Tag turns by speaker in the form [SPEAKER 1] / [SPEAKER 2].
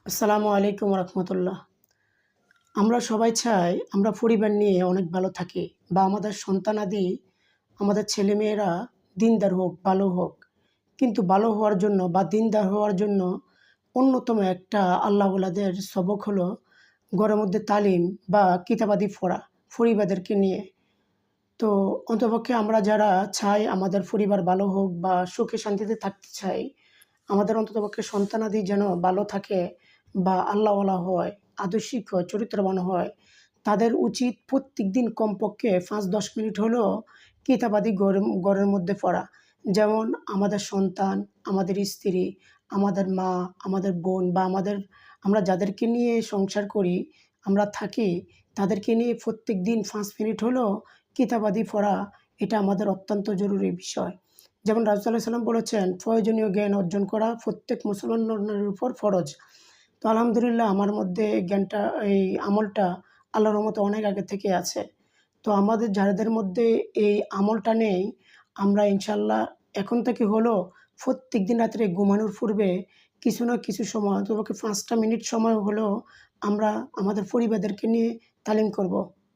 [SPEAKER 1] আসসালামু আলাইকুম রহমতুল্লাহ। আমরা সবাই চাই আমরা পরিবার নিয়ে অনেক ভালো থাকি বা আমাদের সন্তানাদি, আমাদের ছেলেমেয়েরা দিনদার হোক, ভালো হোক। কিন্তু ভালো হওয়ার জন্য বা দিনদার হওয়ার জন্য অন্যতম একটা আল্লাহওয়ালাদের সবক হলো ঘরের মধ্যে তালিম বা কিতাবাদি পড়া পরিবারদেরকে নিয়ে। তো অন্তপক্ষে আমরা যারা চাই আমাদের পরিবার ভালো হোক বা সুখে শান্তিতে থাকতে চাই, আমাদের অন্ততপক্ষে সন্তানাদি যেন ভালো থাকে বা আল্লাহওয়ালা হয়, আদর্শিক হয়, চরিত্রবান হয়। তাদের উচিত প্রত্যেকদিন কমপক্ষে ৫-১০ মিনিট হলেও কিতাবাদি ঘরের মধ্যে পড়া। যেমন আমাদের সন্তান, আমাদের স্ত্রী, আমাদের মা, আমাদের বোন বা আমরা যাদেরকে নিয়ে সংসার করি, আমরা থাকি, তাদেরকে নিয়ে প্রত্যেকদিন ৫ মিনিট হলেও কিতাবাদি পড়া এটা আমাদের অত্যন্ত জরুরি বিষয়। যেমন রাসূলুল্লাহ সাল্লাল্লাহু আলাইহি ওয়াসাল্লাম বলেছেন, প্রয়োজনীয় জ্ঞান অর্জন করা প্রত্যেক মুসলমান নরের উপর ফরজ। তো আলহামদুলিল্লাহ আমার মধ্যে জ্ঞানটা, এই আমলটা আল্লাহর রহমতে অনেক আগে থেকে আছে। তো আমাদের যাদের মধ্যে এই আমলটা নেই, আমরা ইনশাআল্লাহ এখন থেকে হলেও প্রত্যেকদিন রাত্রে ঘুমানোর পূর্বে কিছু না কিছু সময় অন্ততপক্ষে ৫ টা মিনিট সময় হলেও আমরা আমাদের পরিবারদেরকে নিয়ে তালিম করব।